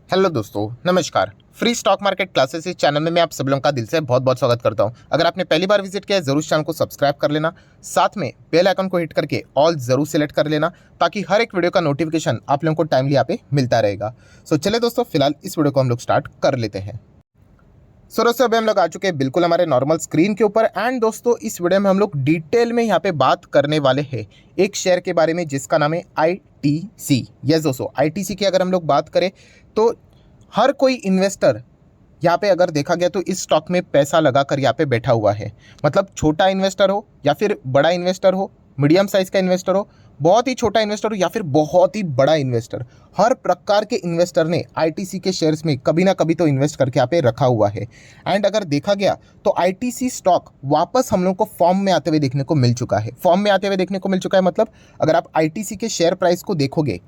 Hello दोस्तों, नमस्कार। Free stock market classes इस चैनल में मैं आप सब लोगों का दिल से बहुत बहुत स्वागत करता हूं। अगर आपने पहली बार विजिट किया है जरूर चैनल को सब्सक्राइब कर लेना, साथ में बेल आइकन को हिट करके ऑल जरूर सेलेक्ट कर लेना ताकि हर एक वीडियो का नोटिफिकेशन आप लोगों को टाइमली यहाँ पे मिलता रहेगा। सो चले दोस्तों, फिलहाल इस वीडियो को हम लोग स्टार्ट कर लेते हैं। सो दोस्तों, अभी हम लोग आ चुके हैं बिल्कुल हमारे नॉर्मल स्क्रीन के ऊपर एंड दोस्तों इस वीडियो में हम लोग डिटेल में यहाँ पे बात करने वाले हैं एक शेयर के बारे में जिसका नाम है ITC। यस दोस्तों, ITC की अगर हम लोग बात करें तो हर कोई इन्वेस्टर यहाँ पे अगर देखा गया तो इस स्टॉक में पैसा लगाकर यहाँ पे बैठा हुआ है। मतलब छोटा इन्वेस्टर हो या फिर बड़ा इन्वेस्टर हो, मीडियम साइज का इन्वेस्टर हो, बहुत ही छोटा इन्वेस्टर हो या फिर बहुत ही बड़ा इन्वेस्टर, हर प्रकार के इन्वेस्टर ने ITC के शेयर्स में कभी ना कभी तो इन्वेस्ट करके यहाँ पे रखा हुआ है। एंड अगर देखा गया तो ITC स्टॉक वापस हम लोग को फॉर्म में आते हुए देखने को मिल चुका है। फॉर्म में आते हुए देखने को मिल चुका है मतलब अगर आप ITC के शेयर प्राइस को देखोगे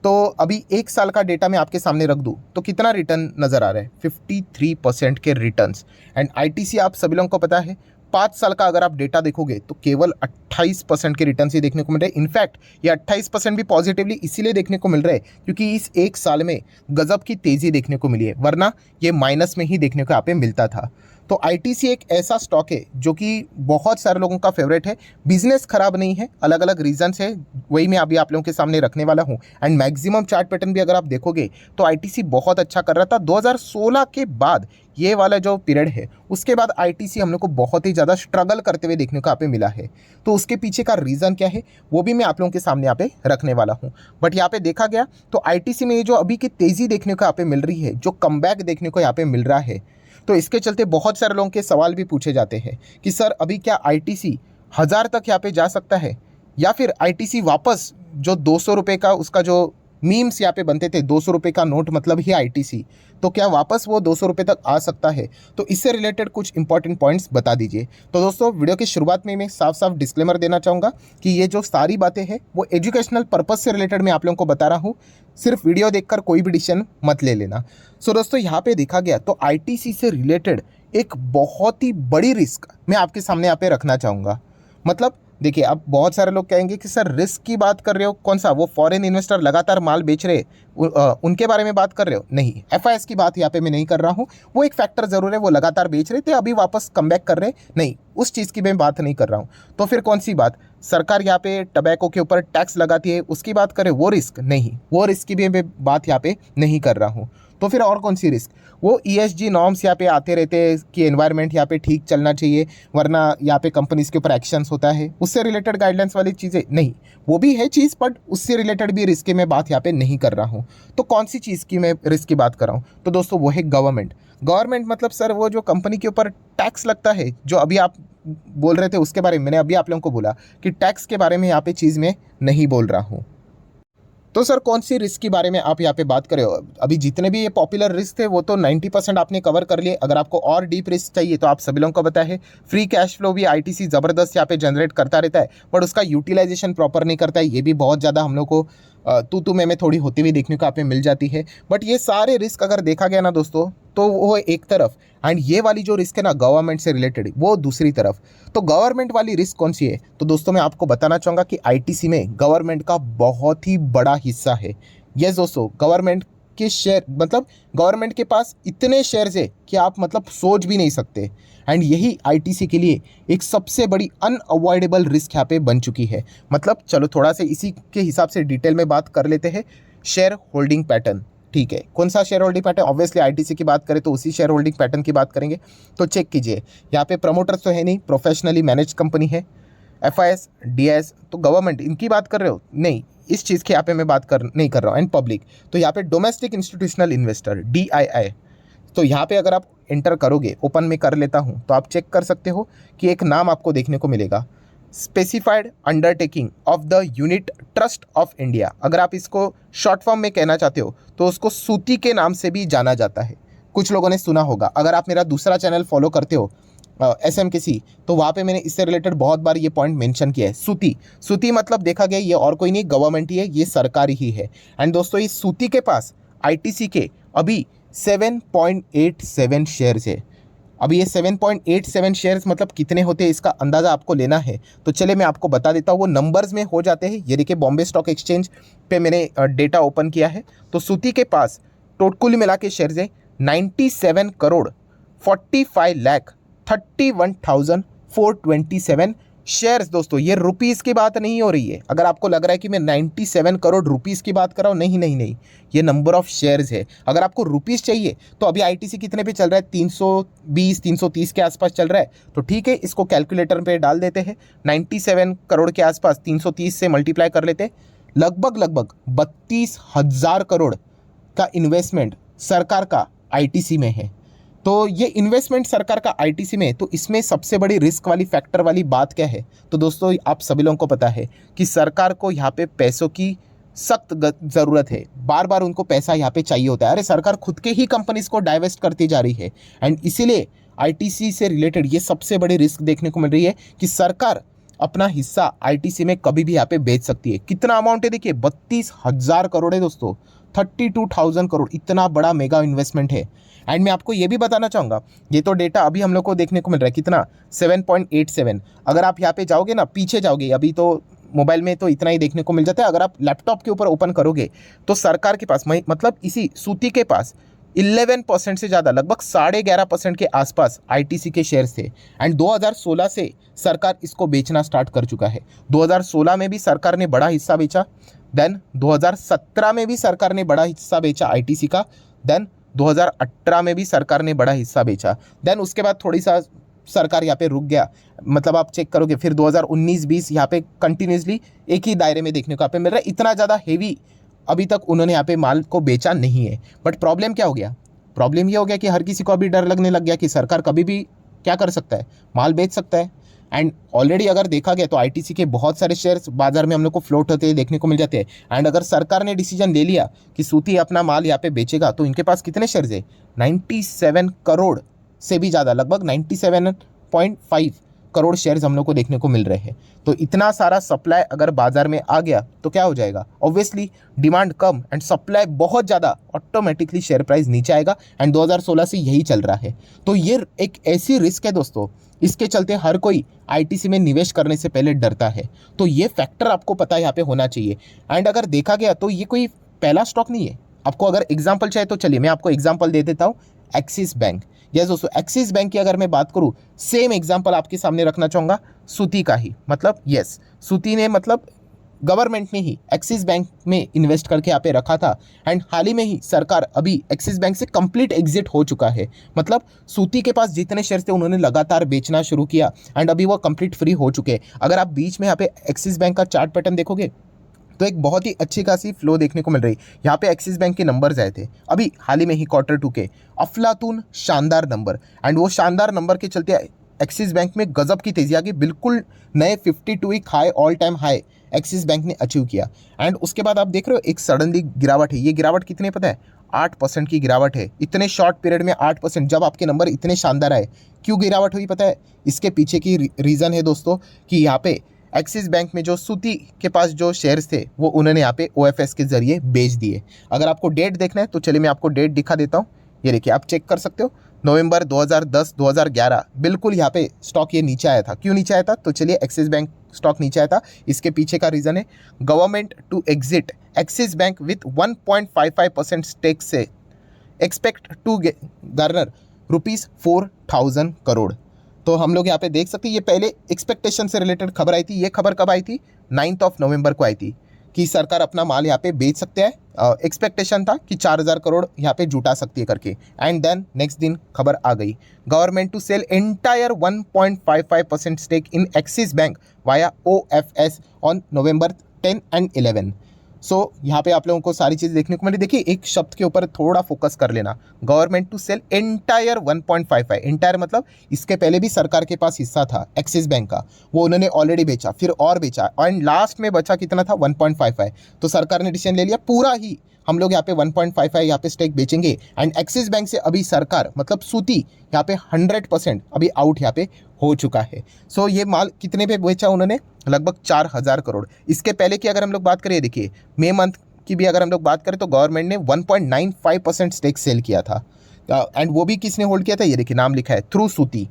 तो अभी एक साल का डेटा मैं आपके सामने रख दूं तो कितना रिटर्न नज़र आ रहा है, 53% के रिटर्न्स। एंड ITC आप सभी लोगों को पता है 5 साल का अगर आप डेटा देखोगे तो केवल 28% के रिटर्न ही देखने को मिल रहे हैं। इनफैक्ट ये 28% भी पॉजिटिवली इसीलिए देखने को मिल रहे हैं क्योंकि इस एक साल में गजब की तेज़ी देखने को मिली है, वरना ये माइनस में ही देखने को यहाँ पे मिलता था। तो ITC एक ऐसा स्टॉक है जो कि बहुत सारे लोगों का फेवरेट है। बिजनेस खराब नहीं है, अलग अलग रीजंस है, वही मैं अभी आप लोगों के सामने रखने वाला हूँ। एंड मैक्सिमम चार्ट पैटर्न भी अगर आप देखोगे तो ITC बहुत अच्छा कर रहा था। 2016 के बाद ये वाला जो पीरियड है उसके बाद ITC हम लोग को बहुत ही ज़्यादा स्ट्रगल करते हुए देखने को यहाँ पे मिला है। तो उसके पीछे का रीज़न क्या है वो भी मैं आप लोगों के सामने यहाँ पे रखने वाला हूँ। बट यहाँ पे देखा गया तो ITC में ये जो अभी की तेज़ी देखने को यहाँ पे मिल रही है, जो कमबैक देखने को यहाँ पे मिल रहा है, तो इसके चलते बहुत सारे लोगों के सवाल भी पूछे जाते हैं कि सर अभी क्या ITC 1000 तक यहाँ पे जा सकता है या फिर ITC वापस जो 200 रुपये का उसका जो मीम्स यहाँ पे बनते थे, 200 रुपये का नोट मतलब ही ITC, तो क्या वापस वो 200 रुपये तक आ सकता है? तो इससे रिलेटेड कुछ इंपॉर्टेंट पॉइंट्स बता दीजिए। तो दोस्तों वीडियो की शुरुआत में मैं साफ साफ डिस्क्लेमर देना चाहूँगा कि ये जो सारी बातें हैं वो एजुकेशनल पर्पज़ से रिलेटेड मैं आप लोगों को बता रहा हूँ, सिर्फ वीडियो देखकर कोई भी डिसीजन मत ले लेना। सो दोस्तों यहाँ पे देखा गया तो ITC से रिलेटेड एक बहुत ही बड़ी रिस्क मैं आपके सामने यहाँ पे रखना चाहूँगा। मतलब देखिए, अब बहुत सारे लोग कहेंगे कि सर रिस्क की बात कर रहे हो, कौन सा, वो फॉरेन इन्वेस्टर लगातार माल बेच रहे उनके बारे में बात कर रहे हो? नहीं, FIS की बात यहाँ पे मैं नहीं कर रहा हूँ। वो एक फैक्टर ज़रूर है, वो लगातार बेच रहे थे, अभी वापस कम बैक कर रहे, नहीं, उस चीज़ की मैं बात नहीं कर रहा हूँ। तो फिर कौन सी बात, सरकार यहाँ पे टबैको के ऊपर टैक्स लगाती है उसकी बात करें, वो रिस्क? नहीं, वो रिस्क की भी मैं बात यहाँ पे नहीं कर रहा हूँ। तो फिर और कौन सी रिस्क, वो ESG नॉर्म्स यहाँ पे आते रहते हैं कि एनवायरनमेंट यहाँ पे ठीक चलना चाहिए वरना यहाँ पे कंपनीज के ऊपर एक्शंस होता है, उससे रिलेटेड गाइडलाइंस वाली चीज़ें? नहीं, वो भी है चीज़ बट उससे रिलेटेड भी रिस्क की मैं बात यहाँ पे नहीं कर रहा हूँ। तो कौन सी चीज़ की मैं रिस्क की बात कर रहा हूँ? तो दोस्तों वो है गवर्नमेंट। गवर्नमेंट मतलब सर वो जो कंपनी के ऊपर टैक्स लगता है, जो अभी आप बोल रहे थे उसके बारे में मैंने अभी आप लोगों को बोला कि टैक्स के बारे में यहाँ पे चीज़ में नहीं बोल रहा हूँ। तो सर कौन सी रिस्क के बारे में आप यहाँ पे बात कर रहे हो? अभी जितने भी ये पॉपुलर रिस्क थे वो तो 90% आपने कवर कर लिए। अगर आपको और डीप रिस्क चाहिए तो आप सभी लोगों को पता है फ्री कैश फ्लो भी ITC ज़बरदस्त यहाँ पे जनरेट करता रहता है, बट उसका यूटिलाइजेशन प्रॉपर नहीं करता है। ये भी बहुत ज़्यादा हम लोग को तू मैं थोड़ी होती हुई देखने को आप में मिल जाती है। बट ये सारे रिस्क अगर देखा गया ना दोस्तों तो वो एक तरफ, एंड ये वाली जो रिस्क है ना गवर्नमेंट से रिलेटेड, वो दूसरी तरफ। तो गवर्नमेंट वाली रिस्क कौन सी है? तो दोस्तों मैं आपको बताना चाहूँगा कि ITC में गवर्नमेंट का बहुत ही बड़ा हिस्सा है। यस दोस्तों, गवर्नमेंट के शेयर, मतलब गवर्नमेंट के पास इतने शेयर्स है कि आप मतलब सोच भी नहीं सकते। एंड यही ITC के लिए एक सबसे बड़ी अनअवॉइडेबल रिस्क यहाँ पे बन चुकी है। मतलब चलो थोड़ा सा इसी के हिसाब से डिटेल में बात कर लेते हैं। शेयर होल्डिंग पैटर्न, ठीक है, कौन सा share holding pattern? Obviously ITC की बात करें तो उसी शेयर होल्डिंग पैटर्न की बात करेंगे। तो चेक कीजिए, यहाँ पे प्रमोटर्स तो है नहीं, प्रोफेशनली मैनेज कंपनी है। FIS, DIS तो गवर्नमेंट, इनकी बात कर रहे हो? नहीं, इस चीज़ की यहाँ पे मैं बात नहीं कर रहा हूँ। एंड पब्लिक तो यहाँ पे डोमेस्टिक इंस्टीट्यूशनल इन्वेस्टर DII। तो यहाँ पे अगर आप एंटर करोगे, ओपन में कर लेता हूँ, तो आप चेक कर सकते हो कि एक नाम आपको देखने को मिलेगा, specified undertaking of the unit trust of India. अगर आप इसको शॉर्ट फॉर्म में कहना चाहते हो तो उसको सूती के नाम से भी जाना जाता है। कुछ लोगों ने सुना होगा, अगर आप मेरा दूसरा चैनल फॉलो करते हो SMKC, तो वहाँ पे मैंने इससे रिलेटेड बहुत बार ये पॉइंट मेंशन किया है। सूती, सूती मतलब देखा गया ये और कोई नहीं, गवर्नमेंट ही है, ये सरकारी ही है। एंड दोस्तों इस सूती के पास ITC के अभी 7.87 शेयर्स है। अभी ये 7.87 शेयर्स मतलब कितने होते हैं इसका अंदाज़ा आपको लेना है तो चले मैं आपको बता देता हूँ, वो नंबर्स में हो जाते हैं। ये देखिए बॉम्बे स्टॉक एक्सचेंज पे मैंने डेटा ओपन किया है, तो सूती के पास कुल मिला के शेयर्स है 97 करोड़ 45,31,427 शेयर्स। दोस्तों ये रुपीस की बात नहीं हो रही है। अगर आपको लग रहा है कि मैं 97 करोड़ रुपीस की बात कर रहा हूँ, नहीं नहीं नहीं, ये नंबर ऑफ शेयर्स है। अगर आपको रुपीस चाहिए तो अभी आईटीसी कितने पे चल रहा है, 320 330 के आसपास चल रहा है। तो ठीक है, इसको कैलकुलेटर पे डाल देते हैं, 97 करोड़ के आसपास 330 से मल्टीप्लाई कर लेते हैं, लगभग 32,000 करोड़ का इन्वेस्टमेंट सरकार का आईटीसी में है। तो ये इन्वेस्टमेंट सरकार का आईटीसी में, तो इसमें सबसे बड़ी रिस्क वाली फैक्टर वाली बात क्या है? तो दोस्तों आप सभी लोगों को पता है कि सरकार को यहाँ पे पैसों की सख्त ज़रूरत है। बार बार उनको पैसा यहाँ पे चाहिए होता है। अरे सरकार खुद के ही कंपनीज को डाइवेस्ट करती जा रही है, एंड इसीलिए आईटीसी से रिलेटेड ये सबसे बड़ी रिस्क देखने को मिल रही है कि सरकार अपना हिस्सा आईटीसी में कभी भी यहाँ पे बेच सकती है। कितना अमाउंट है देखिए, 32,000 करोड़ है दोस्तों, 32,000 करोड़, इतना बड़ा मेगा इन्वेस्टमेंट है। एंड मैं आपको ये भी बताना चाहूँगा, ये तो डेटा अभी हम लोग को देखने को मिल रहा है कितना, 7.87। अगर आप यहाँ पे जाओगे ना, पीछे जाओगे, अभी तो मोबाइल में तो इतना ही देखने को मिल जाता है, अगर आप लैपटॉप के ऊपर ओपन करोगे तो सरकार के पास मतलब इसी सूती के पास 11% से ज़्यादा, लगभग 11.5% के आसपास आईटीसी के शेयर्स थे। एंड 2016 से सरकार इसको बेचना स्टार्ट कर चुका है। 2016 में भी सरकार ने बड़ा हिस्सा बेचा, देन 2017 में भी सरकार ने बड़ा हिस्सा बेचा आईटीसी का, देन 2018 में भी सरकार ने बड़ा हिस्सा बेचा, देन उसके बाद थोड़ी सा सरकार यहाँ पे रुक गया। मतलब आप चेक करोगे फिर 2019-20 यहाँ पे कंटिन्यूसली एक ही दायरे में देखने को यहाँ पे मिल रहा है। इतना ज़्यादा हेवी अभी तक उन्होंने यहाँ पे माल को बेचा नहीं है। बट प्रॉब्लम क्या हो गया? प्रॉब्लम ये हो गया कि हर किसी को अभी डर लगने लग गया कि सरकार कभी भी क्या कर सकता है, माल बेच सकता है। एंड ऑलरेडी अगर देखा गया तो आईटीसी के बहुत सारे शेयर्स बाजार में हम लोग को फ्लोट होते देखने को मिल जाते हैं। एंड अगर सरकार ने डिसीजन ले लिया कि सूती अपना माल यहाँ पे बेचेगा, तो इनके पास कितने शेयर्स है, 97 करोड़ से भी ज़्यादा, लगभग 97.5 करोड़ शेयर्स हम लोग को देखने को मिल रहे हैं। तो इतना सारा सप्लाई अगर बाजार में आ गया तो क्या हो जाएगा? Obviously demand come and supply बहुत ज़्यादा, ऑटोमेटिकली शेयर प्राइस नीचे आएगा। एंड 2016 से यही चल रहा है। तो ये एक ऐसी रिस्क है दोस्तों, इसके चलते हर कोई आईटीसी में निवेश करने से पहले डरता है। तो ये फैक्टर आपको पता यहाँ पे होना चाहिए। एंड अगर देखा गया तो ये कोई पहला स्टॉक नहीं है। आपको अगर एग्जाम्पल चाहिए तो चलिए मैं आपको एग्जाम्पल दे देता हूँ, एक्सिस बैंक। यस दोस्तों, एक्सिस बैंक की अगर मैं बात करूं, सेम एग्जांपल आपके सामने रखना चाहूँगा सूती का ही। मतलब यस, सूती ने मतलब गवर्नमेंट ने ही एक्सिस बैंक में इन्वेस्ट करके यहाँ पे रखा था। एंड हाल ही में ही सरकार अभी एक्सिस बैंक से कंप्लीट एग्जिट हो चुका है। मतलब सूती के पास जितने शेयर थे उन्होंने लगातार बेचना शुरू किया एंड अभी वो कंप्लीट फ्री हो चुके हैं। अगर आप बीच में यहाँ पे एक्सिस बैंक का चार्ट पैटर्न देखोगे तो एक बहुत ही अच्छी खासी फ्लो देखने को मिल रही। यहाँ पे एक्सिस बैंक के नंबर्स आए थे अभी हाल ही में ही Q2 के, अफलातून शानदार नंबर। एंड वो शानदार नंबर के चलते एक्सिस बैंक में गजब की तेजी आ गई, बिल्कुल नए 52 week high, all time high Axis Bank ने अचीव किया। एंड उसके बाद आप देख रहे हो एक सडनली गिरावट है। ये गिरावट कितने पता है? 8% की गिरावट है। इतने शॉर्ट पीरियड में 8%, जब आपके नंबर इतने शानदार आए, क्यों गिरावट हुई पता है? इसके पीछे की रीज़न है दोस्तों कि यहाँ पे एक्सिस बैंक में जो सूती के पास जो शेयर्स थे वो उन्होंने यहाँ पे OFS के जरिए बेच दिए। अगर आपको डेट देखना है तो चलिए मैं आपको डेट दिखा देता हूँ। ये देखिए, आप चेक कर सकते हो, नवंबर 2010-2011 बिल्कुल यहाँ पे स्टॉक ये नीचे आया था। क्यों नीचे आया था? तो चलिए, एक्सिस बैंक स्टॉक नीचे आया था, इसके पीछे का रीज़न है government to exit Axis Bank with 1.55% stake से एक्सपेक्ट टू गार्नर ₹4,000 करोड़। तो हम लोग यहाँ पे देख सकते हैं, ये पहले एक्सपेक्टेशन से रिलेटेड खबर आई थी। ये खबर कब आई थी? 9 नवंबर को आई थी कि सरकार अपना माल यहाँ पे बेच सकते हैं। एक्सपेक्टेशन था कि 4,000 करोड़ यहाँ पे जुटा सकती है करके। एंड देन नेक्स्ट दिन खबर आ गई, government to sell entire 1.55% stake in Axis Bank via OFS on November 10 and 11। So यहाँ पे आप लोगों को सारी चीज़ देखने को मिली। देखिए, एक शब्द के ऊपर थोड़ा फोकस कर लेना, government to sell entire 1.55। Entire मतलब इसके पहले भी सरकार के पास हिस्सा था एक्सिस बैंक का, वो उन्होंने ऑलरेडी बेचा, फिर और बेचा, एंड लास्ट में बचा कितना था? 1.55। तो सरकार ने डिसीजन ले लिया पूरा ही हम लोग यहाँ पे 1.55 यहाँ पे स्टेक बेचेंगे। एंड एक्सिस बैंक से अभी सरकार मतलब सूती यहाँ पे 100% अभी आउट यहाँ पे हो चुका है। सो ये माल कितने पे बेचा उन्होंने? लगभग 4,000 करोड़। इसके पहले की अगर हम लोग बात करें, देखिए मई मंथ की भी अगर हम लोग बात करें तो गवर्नमेंट ने 1.95% स्टेक सेल किया था। एंड वो भी किसने होल्ड किया था? ये देखिए, नाम लिखा है थ्रू सूती।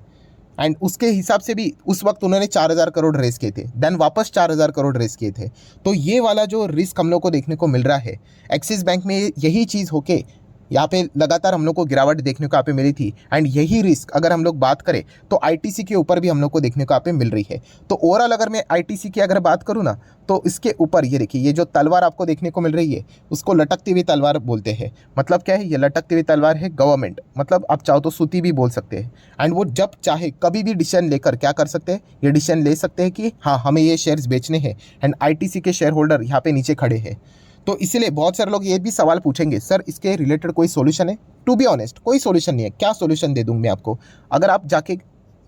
एंड उसके हिसाब से भी उस वक्त उन्होंने 4,000 करोड़ रेस किए थे, देन वापस 4,000 करोड़ रेस किए थे। तो ये वाला जो रिस्क हम लोग को देखने को मिल रहा है एक्सिस बैंक में, यही चीज़ होके यहाँ पे लगातार हम लोग को गिरावट देखने को यहाँ पे मिली थी। एंड यही रिस्क अगर हम लोग बात करें तो आईटीसी के ऊपर भी हम लोग को देखने को यहाँ पे मिल रही है। तो ओवरऑल अगर मैं आईटीसी की अगर बात करूँ ना, तो इसके ऊपर ये देखिए, ये जो तलवार आपको देखने को मिल रही है उसको लटकती हुई तलवार बोलते हैं। मतलब क्या है, ये लटकती हुई तलवार है गवर्नमेंट, मतलब आप चाहो तो सूती भी बोल सकते हैं। एंड वो जब चाहे कभी भी डिसीजन लेकर क्या कर सकते हैं, ये डिसीजन ले सकते हैं कि हाँ हमें ये शेयर्स बेचने हैं। एंड आईटीसी के शेयर होल्डर यहाँ पे नीचे खड़े हैं। तो इसीलिए बहुत सारे लोग ये भी सवाल पूछेंगे, सर इसके रिलेटेड कोई सॉल्यूशन है? टू बी ऑनेस्ट कोई सॉल्यूशन नहीं है। क्या सॉल्यूशन दे दूँ मैं आपको? अगर आप जाके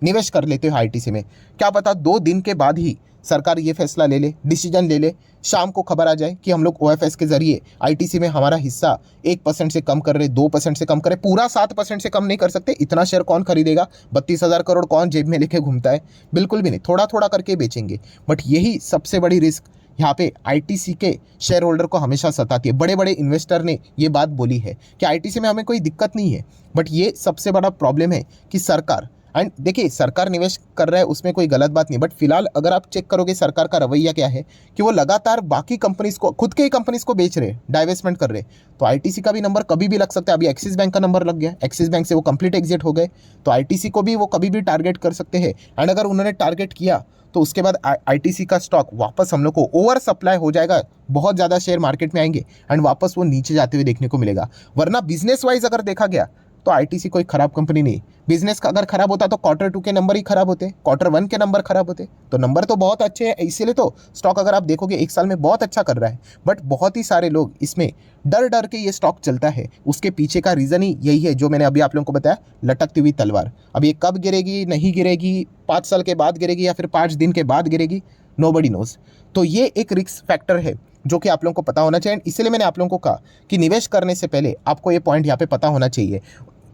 निवेश कर लेते हो आईटीसी में, क्या पता 2 दिन के बाद ही सरकार ये फैसला ले ले, डिसीजन ले ले, शाम को खबर आ जाए कि हम लोग ओएफएस के जरिए आईटीसी में हमारा हिस्सा 1% से कम कर रहे, 2% से कम कर रहे, पूरा 7% से कम नहीं कर सकते। इतना शेयर कौन खरीदेगा? 32,000 करोड़ कौन जेब में लेके घूमता है? बिल्कुल भी नहीं, थोड़ा थोड़ा करके बेचेंगे। बट यही सबसे बड़ी रिस्क यहाँ पे आईटीसी के शेयर होल्डर को हमेशा सताती है। बड़े बड़े इन्वेस्टर ने ये बात बोली है कि आईटीसी में हमें कोई दिक्कत नहीं है, बट ये सबसे बड़ा प्रॉब्लम है कि सरकार, एंड देखिए सरकार निवेश कर रहा है उसमें कोई गलत बात नहीं, बट फिलहाल अगर आप चेक करोगे सरकार का रवैया क्या है कि वो लगातार बाकी कंपनीज को, खुद के ही कंपनीज को बेच रहे, डाइवेस्टमेंट कर रहे। तो आईटीसी का भी नंबर कभी भी लग सकता है। अभी एक्सिस बैंक का नंबर लग गया, एक्सिस बैंक से वो कंप्लीट एग्जिट हो गए, तो आईटीसी को भी वो कभी भी टारगेट कर सकते हैं। एंड अगर उन्होंने टारगेट किया तो उसके बाद आईटीसी का स्टॉक वापस हम लोग को ओवर सप्लाई हो जाएगा, बहुत ज़्यादा शेयर मार्केट में आएंगे एंड वापस वो नीचे जाते हुए देखने को मिलेगा। वरना बिजनेस वाइज अगर देखा गया तो आईटीसी कोई खराब कंपनी नहीं। बिजनेस का अगर खराब होता तो Q2 के नंबर ही खराब होते, Q1 के नंबर खराब होते। तो नंबर तो बहुत अच्छे हैं, इसीलिए तो स्टॉक अगर आप देखोगे 1 साल में बहुत अच्छा कर रहा है। बट बहुत ही सारे लोग इसमें डर डर के ये स्टॉक चलता है, उसके पीछे का रीज़न ही यही है जो मैंने अभी आप लोगों को बताया, लटकती हुई तलवार। अब ये कब गिरेगी, नहीं गिरेगी, 5 साल के बाद गिरेगी या फिर 5 दिन के बाद गिरेगी, नोबडी नोज। तो ये एक रिस्क फैक्टर है जो कि आप लोगों को पता होना चाहिए। इसलिए मैंने आप लोगों को कहा कि निवेश करने से पहले आपको ये पॉइंट यहाँ पे पता होना चाहिए।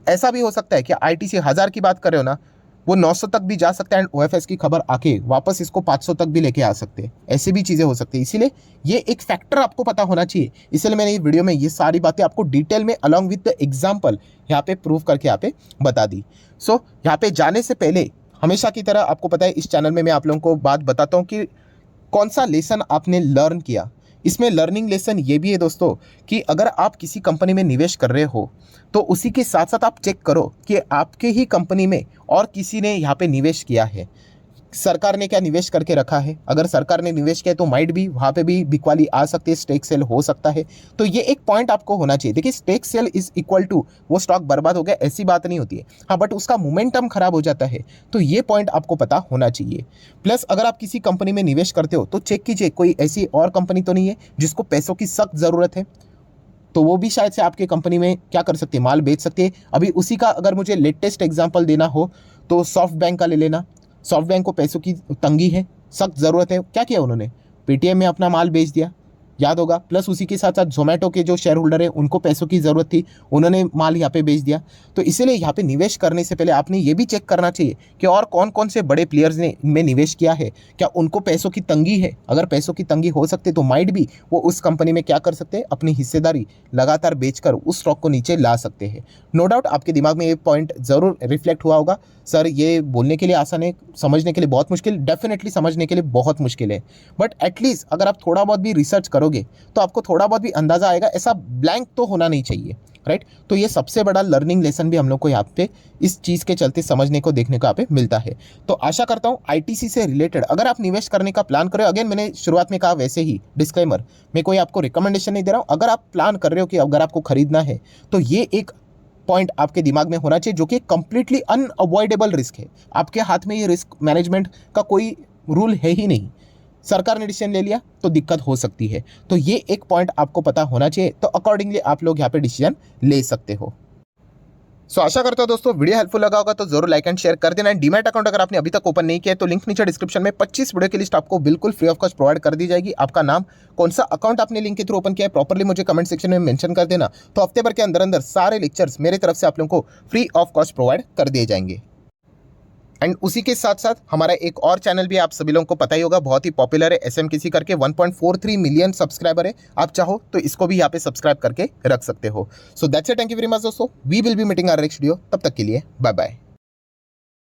ऐसा भी हो सकता है कि आईटीसी 1000 की बात कर रहे हो ना, वो 900 तक भी जा सकता है एंड ओएफएस की खबर आके वापस इसको 500 तक भी लेके आ सकते हैं। ऐसे भी चीज़ें हो सकती है, इसीलिए ये एक फैक्टर आपको पता होना चाहिए। इसलिए मैंने ये वीडियो में ये सारी बातें आपको डिटेल में अलॉन्ग विद द एग्जाम्पल यहाँ पे प्रूव करके यहाँ पे बता दी। सो यहाँ पे जाने से पहले हमेशा की तरह आपको पता है इस चैनल में मैं आप लोगों को बात बताता हूँ कि कौन सा लेसन आपने लर्न किया। इसमें लर्निंग लेसन ये भी है दोस्तों कि अगर आप किसी कंपनी में निवेश कर रहे हो तो उसी के साथ साथ आप चेक करो कि आपके ही कंपनी में और किसी ने यहाँ पे निवेश किया है, सरकार ने क्या निवेश करके रखा है। अगर सरकार ने निवेश किया तो माइट भी वहाँ पे भी बिकवाली आ सकती है, स्टेक सेल हो सकता है। तो ये एक पॉइंट आपको होना चाहिए। देखिए stake sale is equal to वो स्टॉक बर्बाद हो गया, ऐसी बात नहीं होती है। हाँ बट उसका मोमेंटम खराब हो जाता है, तो ये पॉइंट आपको पता होना चाहिए। प्लस अगर आप किसी कंपनी में निवेश करते हो तो चेक कीजिए कोई ऐसी और कंपनी तो नहीं है जिसको पैसों की सख्त ज़रूरत है, तो वो भी शायद से आपके कंपनी में क्या कर सकती है, माल बेच सकती है। अभी उसी का अगर मुझे लेटेस्ट एग्जांपल देना हो तो सॉफ्ट बैंक का ले लेना। सॉफ्ट बैंक को पैसों की तंगी है, सख्त ज़रूरत है, क्या किया उन्होंने, पेटीएम में अपना माल बेच दिया, याद होगा। प्लस उसी के साथ साथ जोमेटो के जो शेयर होल्डर है उनको पैसों की ज़रूरत थी, उन्होंने माल यहाँ पे बेच दिया। तो इसीलिए यहाँ पे निवेश करने से पहले आपने ये भी चेक करना चाहिए कि और कौन कौन से बड़े प्लेयर्स ने इनमें निवेश किया है, क्या उनको पैसों की तंगी है। अगर पैसों की तंगी हो सकती है तो माइट भी वो उस कंपनी में क्या कर सकते हैं, अपनी हिस्सेदारी लगातार बेचकर उस स्टॉक को नीचे ला सकते हैं। नो डाउट आपके दिमाग में ये पॉइंट ज़रूर रिफ्लेक्ट हुआ होगा, सर ये बोलने के लिए आसान है, समझने के लिए बहुत मुश्किल। डेफिनेटली समझने के लिए बहुत मुश्किल है, बट एटलीस्ट अगर आप थोड़ा बहुत भी रिसर्च करोगे तो आपको थोड़ा बहुत भी अंदाजा आएगा, ऐसा ब्लैंक तो होना नहीं चाहिए, राइट। तो ये सबसे बड़ा लर्निंग लेसन भी हम लोग को यहाँ पे इस चीज़ के चलते समझने को देखने को यहाँ पे मिलता है। तो आशा करता हूँ आईटीसी से रिलेटेड अगर आप निवेश करने का प्लान कर रहे हो, अगेन मैंने शुरुआत में कहा वैसे ही डिस्क्लेमर, मैं कोई आपको रिकमेंडेशन नहीं दे रहा हूँ। अगर आप प्लान कर रहे हो कि अगर आपको खरीदना है तो ये एक पॉइंट आपके दिमाग में होना चाहिए जो कि कंप्लीटली अनअवॉइडेबल रिस्क है। आपके हाथ में ये रिस्क मैनेजमेंट का कोई रूल है ही नहीं, सरकार ने डिसीजन ले लिया तो दिक्कत हो सकती है। तो ये एक पॉइंट आपको पता होना चाहिए, तो अकॉर्डिंगली आप लोग यहाँ पे डिसीजन ले सकते हो। सो आशा करता हूं दोस्तों वीडियो हेल्पफुल लगा होगा, तो जरूर लाइक एंड शेयर कर देना। डीमैट अकाउंट अगर आपने अभी तक ओपन नहीं किया तो लिंक नीचे डिस्क्रिप्शन में 25 वीडियो की लिस्ट आपको बिल्कुल फ्री ऑफ कॉस्ट प्रोवाइड कर दी जाएगी। आपका नाम, कौन सा अकाउंट आपने लिंक के थ्रू ओपन किया है, प्रॉपर्ली मुझे कमेंट सेक्शन में मेंशन कर देना। तो हफ्ते भर के अंदर अंदर सारे लेक्चर्स मेरे तरफ से आप लोगों को फ्री ऑफ कॉस्ट प्रोवाइड कर दिए जाएंगे। एंड उसी के साथ साथ हमारा एक और चैनल भी आप सभी लोगों को पता ही होगा, बहुत ही पॉपुलर है, SMKC करके 1.43 मिलियन सब्सक्राइबर है। आप चाहो तो इसको भी यहाँ पे सब्सक्राइब करके रख सकते हो। So that's it, thank you very much दोस्तों, we will be meeting our next video. तब तक के लिए बाय बाय।